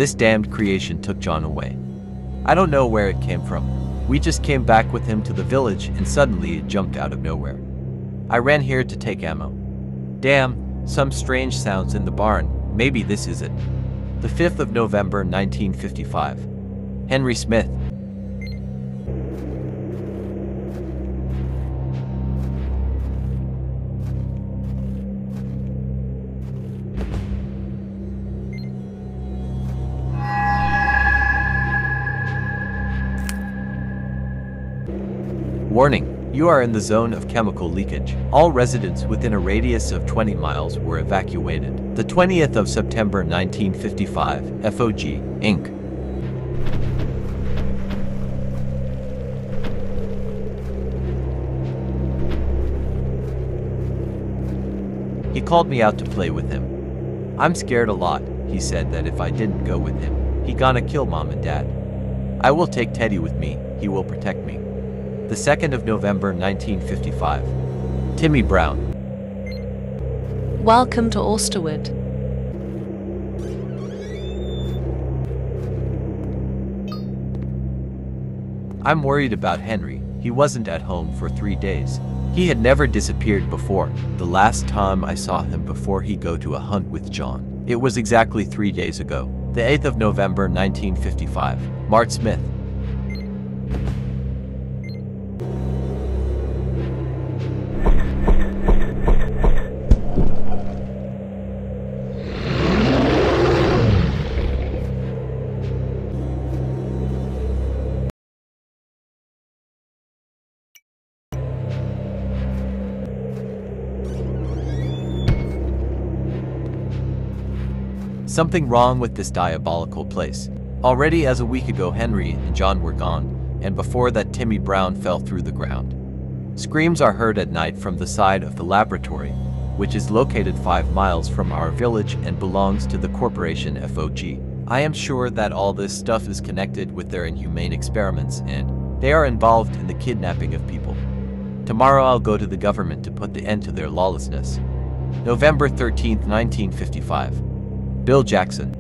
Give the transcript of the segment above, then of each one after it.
This damned creation took John away. I don't know where it came from. We just came back with him to the village and suddenly it jumped out of nowhere. I ran here to take ammo. Damn, some strange sounds in the barn. Maybe this is it. The 5th of November, 1955. Henry Smith. Warning, you are in the zone of chemical leakage. All residents within a radius of 20 miles were evacuated. The 20th of September 1955, FOG, Inc. He called me out to play with him. I'm scared a lot. He said that if I didn't go with him, he gonna kill mom and dad. I will take Teddy with me. He will protect me. The 2nd of November 1955. Timmy Brown. Welcome to Austerwood. I'm worried about Henry. He wasn't at home for 3 days. He had never disappeared before. The last time I saw him before he go to a hunt with John, it was exactly 3 days ago. The 8th of November 1955. Mart Smith. Something wrong with this diabolical place. Already as a week ago Henry and John were gone, and before that Timmy Brown fell through the ground. Screams are heard at night from the side of the laboratory, which is located 5 miles from our village and belongs to the corporation FOG. I am sure that all this stuff is connected with their inhumane experiments and they are involved in the kidnapping of people. Tomorrow I'll go to the government to put the end to their lawlessness. November 13th, 1955. Bill Jackson.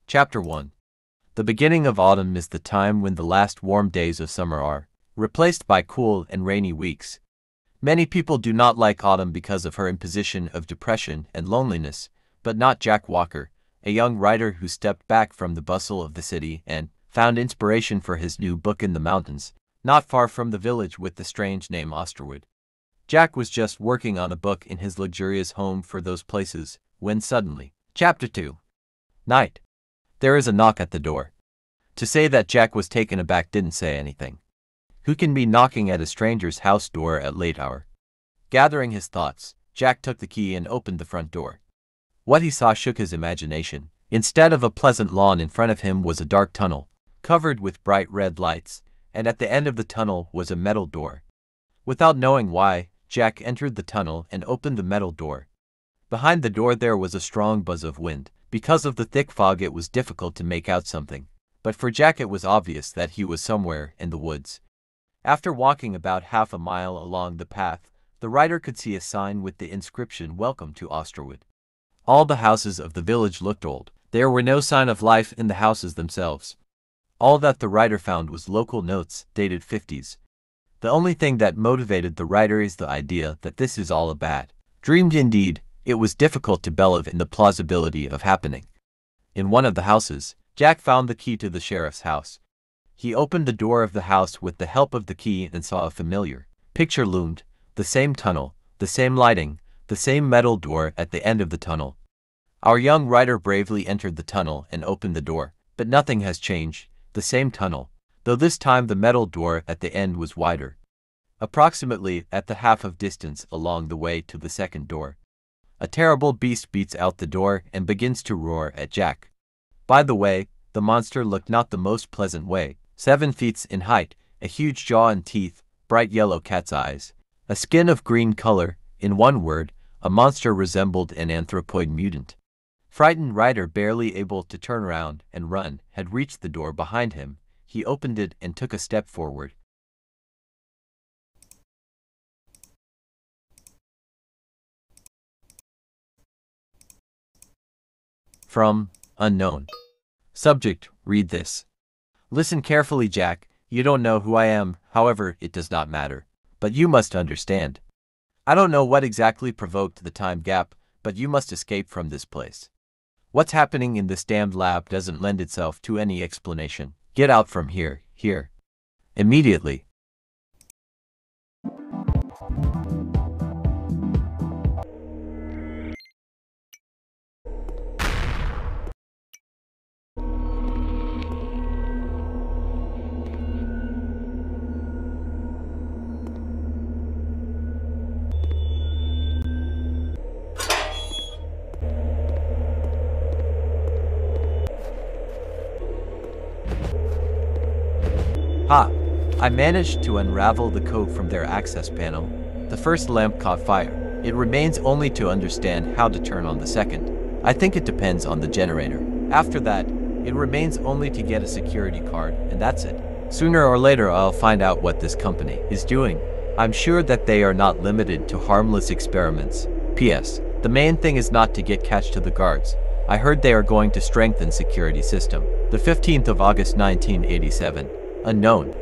Chapter 1. The beginning of autumn is the time when the last warm days of summer are replaced by cool and rainy weeks. Many people do not like autumn because of her imposition of depression and loneliness, but not Jack Walker, a young writer who stepped back from the bustle of the city and found inspiration for his new book in the mountains, not far from the village with the strange name Austerwood. Jack was just working on a book in his luxurious home for those places, when suddenly, Chapter 2. Night. There is a knock at the door. To say that Jack was taken aback didn't say anything. Who can be knocking at a stranger's house door at late hour? Gathering his thoughts, Jack took the key and opened the front door. What he saw shook his imagination. Instead of a pleasant lawn in front of him was a dark tunnel, covered with bright red lights, and at the end of the tunnel was a metal door. Without knowing why, Jack entered the tunnel and opened the metal door. Behind the door there was a strong buzz of wind. Because of the thick fog it was difficult to make out something, but for Jack it was obvious that he was somewhere in the woods. After walking about half a mile along the path, the rider could see a sign with the inscription "Welcome to Osterwood." All the houses of the village looked old. There were no sign of life in the houses themselves. All that the rider found was local notes, dated 50s. The only thing that motivated the rider is the idea that this is all a bad dream. Indeed, it was difficult to believe in the plausibility of happening. In one of the houses, Jack found the key to the sheriff's house. He opened the door of the house with the help of the key and saw a familiar picture loomed: the same tunnel, the same lighting, the same metal door at the end of the tunnel. Our young rider bravely entered the tunnel and opened the door, but nothing has changed, the same tunnel, though this time the metal door at the end was wider. Approximately at the half of distance along the way to the second door, a terrible beast beats out the door and begins to roar at Jack. By the way, the monster looked not the most pleasant way: 7 feet in height, a huge jaw and teeth, bright yellow cat's eyes, a skin of green color. In one word, a monster resembled an anthropoid mutant. Frightened rider, barely able to turn around and run, had reached the door behind him. He opened it and took a step forward. From Unknown. Subject: read this. Listen carefully, Jack. You don't know who I am, however, it does not matter. But you must understand. I don't know what exactly provoked the time gap, but you must escape from this place. What's happening in this damned lab doesn't lend itself to any explanation. Get out from here, immediately. Ha! I managed to unravel the code from their access panel. The first lamp caught fire. It remains only to understand how to turn on the second. I think it depends on the generator. After that, it remains only to get a security card, and that's it. Sooner or later I'll find out what this company is doing. I'm sure that they are not limited to harmless experiments. P.S. The main thing is not to get catch to the guards. I heard they are going to strengthen security system. The 15th of August 1987. Unknown.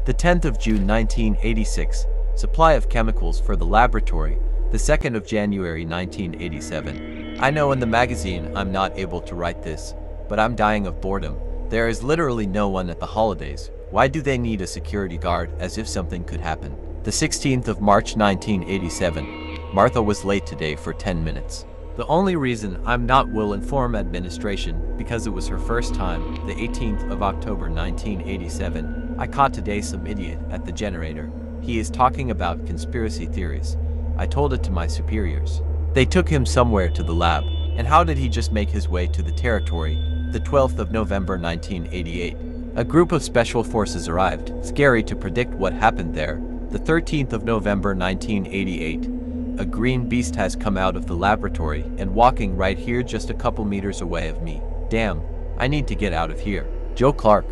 The 10th of June 1986, supply of chemicals for the laboratory. The 2nd of January 1987. I know in the magazine I'm not able to write this, but I'm dying of boredom. There is literally no one at the holidays. Why do they need a security guard, as if something could happen? The 16th of March 1987. Martha was late today for 10 minutes. The only reason I'm not will inform administration because it was her first time. The 18th of October 1987. I caught today some idiot at the generator. He is talking about conspiracy theories. I told it to my superiors. They took him somewhere to the lab. And how did he just make his way to the territory? The 12th of November 1988. A group of special forces arrived. Scary to predict what happened there. The 13th of November 1988. A green beast has come out of the laboratory and walking right here just a couple meters away of me. Damn, I need to get out of here. Joe Clark.